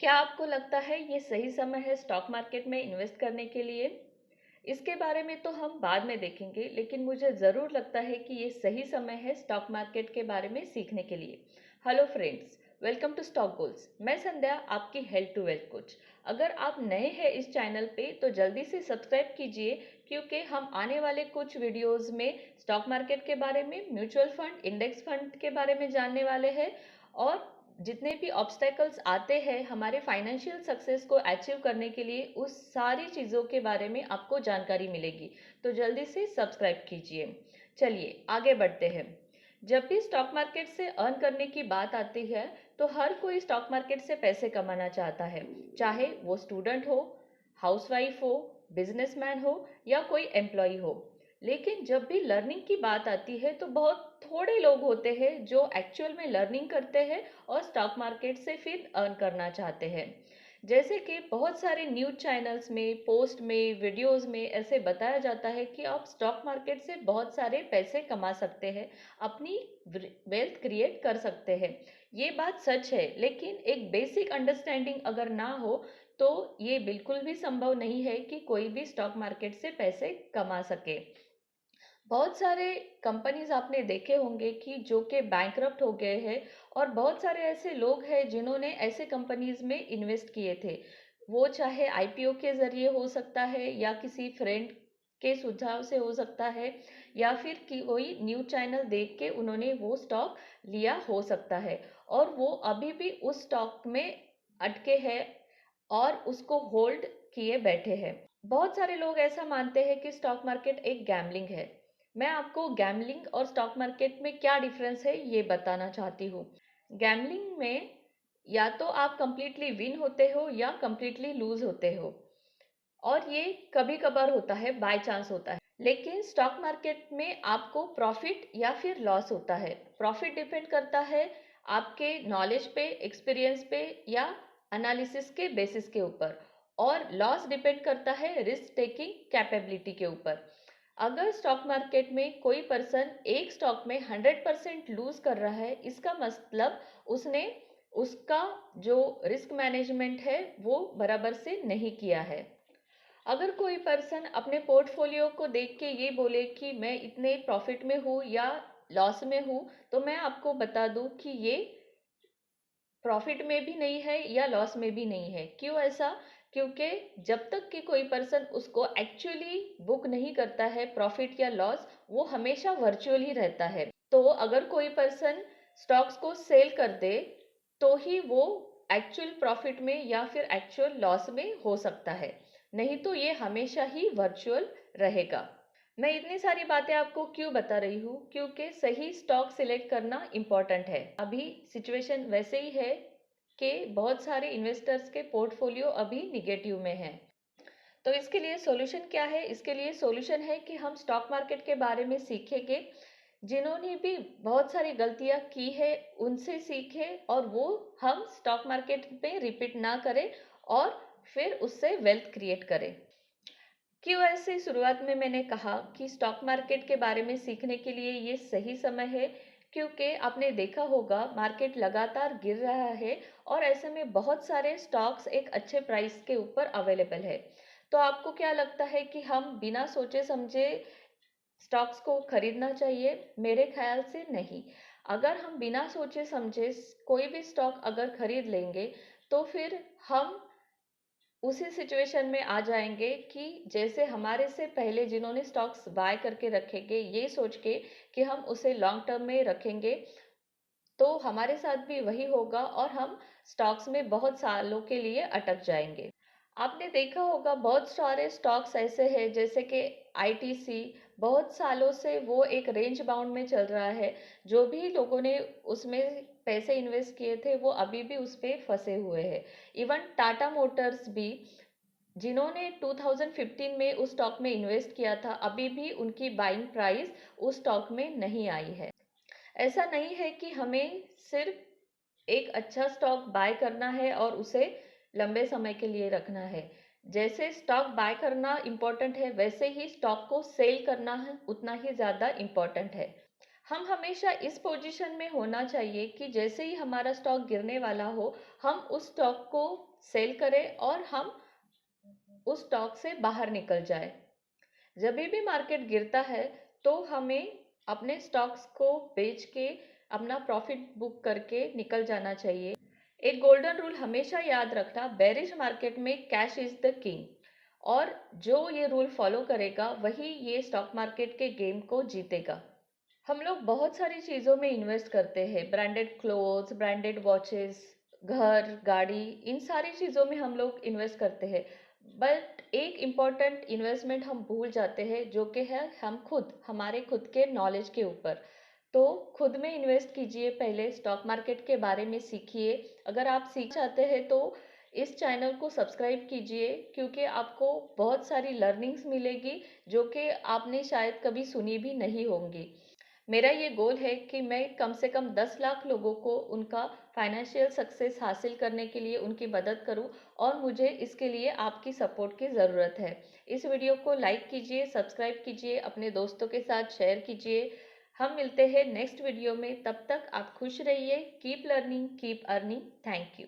क्या आपको लगता है ये सही समय है स्टॉक मार्केट में इन्वेस्ट करने के लिए? इसके बारे में तो हम बाद में देखेंगे, लेकिन मुझे ज़रूर लगता है कि ये सही समय है स्टॉक मार्केट के बारे में सीखने के लिए। Hello friends, welcome to stock goals. मैं संध्या, आपकी हेल्थ टू वेल्थ कोच। अगर आप नए हैं इस चैनल पे तो जल्दी से सब्सक्राइब कीजिए, क्योंकि हम आने वाले कुछ वीडियोस में स्टॉक मार्केट के बारे में, म्यूचुअल फंड, इंडेक्स फंड के बारे में जानने वाले हैं। और जितने भी ऑब्स्टेकल्स आते हैं हमारे फाइनेंशियल सक्सेस को अचीव करने के लिए, उस सारी चीज़ों के बारे में आपको जानकारी मिलेगी। तो जल्दी से सब्सक्राइब कीजिए। चलिए आगे बढ़ते हैं। जब भी स्टॉक मार्केट से अर्न करने की बात आती है तो हर कोई स्टॉक मार्केट से पैसे कमाना चाहता है, चाहे वो स्टूडेंट हो, हाउसवाइफ हो, बिजनेसमैन हो या कोई एम्प्लॉय हो। लेकिन जब भी लर्निंग की बात आती है तो बहुत थोड़े लोग होते हैं जो एक्चुअल में लर्निंग करते हैं और स्टॉक मार्केट से फिर अर्न करना चाहते हैं। जैसे कि बहुत सारे न्यूज़ चैनल्स में, पोस्ट में, वीडियोस में ऐसे बताया जाता है कि आप स्टॉक मार्केट से बहुत सारे पैसे कमा सकते हैं, अपनी वेल्थ क्रिएट कर सकते हैं। ये बात सच है, लेकिन एक बेसिक अंडरस्टैंडिंग अगर ना हो तो ये बिल्कुल भी संभव नहीं है कि कोई भी स्टॉक मार्केट से पैसे कमा सके। बहुत सारे कंपनीज आपने देखे होंगे कि जो कि बैंकरप्ट हो गए हैं, और बहुत सारे ऐसे लोग हैं जिन्होंने ऐसे कंपनीज में इन्वेस्ट किए थे। वो चाहे आईपीओ के जरिए हो सकता है, या किसी फ्रेंड के सुझाव से हो सकता है, या फिर कोई न्यूज चैनल देख के उन्होंने वो स्टॉक लिया हो सकता है, और वो अभी भी उस स्टॉक में अटके हैं और उसको होल्ड किए बैठे हैं। बहुत सारे लोग ऐसा मानते हैं कि स्टॉक मार्केट एक गैम्बलिंग है। मैं आपको गैम्बलिंग और स्टॉक मार्केट में क्या डिफरेंस है ये बताना चाहती हूँ। गैम्बलिंग में या तो आप कंप्लीटली विन होते हो या कंप्लीटली लूज होते हो, और ये कभी कभार होता है, बाय चांस होता है। लेकिन स्टॉक मार्केट में आपको प्रॉफिट या फिर लॉस होता है। प्रॉफिट डिपेंड करता है आपके नॉलेज पे, एक्सपीरियंस पे या एनालिसिस के बेसिस के ऊपर, और लॉस डिपेंड करता है रिस्क टेकिंग कैपेबिलिटी के ऊपर। अगर स्टॉक मार्केट में कोई पर्सन एक स्टॉक में 100% लूज कर रहा है, इसका मतलब उसने उसका जो रिस्क मैनेजमेंट है वो बराबर से नहीं किया है। अगर कोई पर्सन अपने पोर्टफोलियो को देख के ये बोले कि मैं इतने प्रॉफिट में हूँ या लॉस में हूँ, तो मैं आपको बता दूं कि ये प्रॉफिट में भी नहीं है या लॉस में भी नहीं है। क्यों ऐसा? क्योंकि जब तक कि कोई पर्सन उसको एक्चुअली बुक नहीं करता है प्रॉफिट या लॉस, वो हमेशा वर्चुअल ही रहता है। तो अगर कोई पर्सन स्टॉक्स को सेल कर दे तो ही वो एक्चुअल प्रॉफिट में या फिर एक्चुअल लॉस में हो सकता है, नहीं तो ये हमेशा ही वर्चुअल रहेगा। मैं इतनी सारी बातें आपको क्यों बता रही हूँ? क्योंकि सही स्टॉक सिलेक्ट करना इम्पॉर्टेंट है। अभी सिचुएशन वैसे ही है कि बहुत सारे इन्वेस्टर्स के पोर्टफोलियो अभी निगेटिव में है। तो इसके लिए सॉल्यूशन क्या है? इसके लिए सॉल्यूशन है कि हम स्टॉक मार्केट के बारे में सीखेंगे। जिन्होंने भी बहुत सारी गलतियां की है उनसे सीखे, और वो हम स्टॉक मार्केट में रिपीट ना करें, और फिर उससे वेल्थ क्रिएट करें। क्यों ऐसे शुरुआत में मैंने कहा कि स्टॉक मार्केट के बारे में सीखने के लिए ये सही समय है? क्योंकि आपने देखा होगा मार्केट लगातार गिर रहा है, और ऐसे में बहुत सारे स्टॉक्स एक अच्छे प्राइस के ऊपर अवेलेबल है। तो आपको क्या लगता है कि हम बिना सोचे समझे स्टॉक्स को खरीदना चाहिए? मेरे ख्याल से नहीं। अगर हम बिना सोचे समझे कोई भी स्टॉक अगर खरीद लेंगे तो फिर हम उसी सिचुएशन में आ जाएंगे कि जैसे हमारे से पहले जिन्होंने स्टॉक्स बाय करके रखेंगे ये सोच के कि हम उसे लॉन्ग टर्म में रखेंगे, तो हमारे साथ भी वही होगा और हम स्टॉक्स में बहुत सालों के लिए अटक जाएंगे। आपने देखा होगा बहुत सारे स्टॉक्स ऐसे हैं जैसे कि आईटीसी, बहुत सालों से वो एक रेंज बाउंड में चल रहा है। जो भी लोगों ने उसमें पैसे इन्वेस्ट किए थे वो अभी भी उस पे फंसे हुए हैं। इवन टाटा मोटर्स भी, जिन्होंने 2015 में उस स्टॉक में इन्वेस्ट किया था, अभी भी उनकी बाइंग प्राइस उस स्टॉक में नहीं आई है। ऐसा नहीं है कि हमें सिर्फ एक अच्छा स्टॉक बाय करना है और उसे लंबे समय के लिए रखना है। जैसे स्टॉक बाय करना इम्पोर्टेंट है, वैसे ही स्टॉक को सेल करना है उतना ही ज़्यादा इम्पोर्टेंट है। हम हमेशा इस पोजीशन में होना चाहिए कि जैसे ही हमारा स्टॉक गिरने वाला हो, हम उस स्टॉक को सेल करें और हम उस स्टॉक से बाहर निकल जाए। जब भी मार्केट गिरता है तो हमें अपने स्टॉक्स को बेच के अपना प्रॉफिट बुक करके निकल जाना चाहिए। एक गोल्डन रूल हमेशा याद रखना, बेरिश मार्केट में कैश इज द किंग, और जो ये रूल फॉलो करेगा वही ये स्टॉक मार्केट के गेम को जीतेगा। हम लोग बहुत सारी चीज़ों में इन्वेस्ट करते हैं, ब्रांडेड क्लोथ्स, ब्रांडेड वॉचेस, घर, गाड़ी, इन सारी चीज़ों में हम लोग इन्वेस्ट करते हैं। बट एक इम्पॉर्टेंट इन्वेस्टमेंट हम भूल जाते हैं, जो कि है हम खुद, हमारे खुद के नॉलेज के ऊपर। तो खुद में इन्वेस्ट कीजिए, पहले स्टॉक मार्केट के बारे में सीखिए। अगर आप सीख चाहते हैं तो इस चैनल को सब्सक्राइब कीजिए, क्योंकि आपको बहुत सारी लर्निंग्स मिलेगी जो कि आपने शायद कभी सुनी भी नहीं होंगी। मेरा ये गोल है कि मैं कम से कम 10 लाख लोगों को उनका फाइनेंशियल सक्सेस हासिल करने के लिए उनकी मदद करूं, और मुझे इसके लिए आपकी सपोर्ट की ज़रूरत है। इस वीडियो को लाइक कीजिए, सब्सक्राइब कीजिए, अपने दोस्तों के साथ शेयर कीजिए। हम मिलते हैं नेक्स्ट वीडियो में, तब तक आप खुश रहिए। Keep learning, keep earning. Thank you.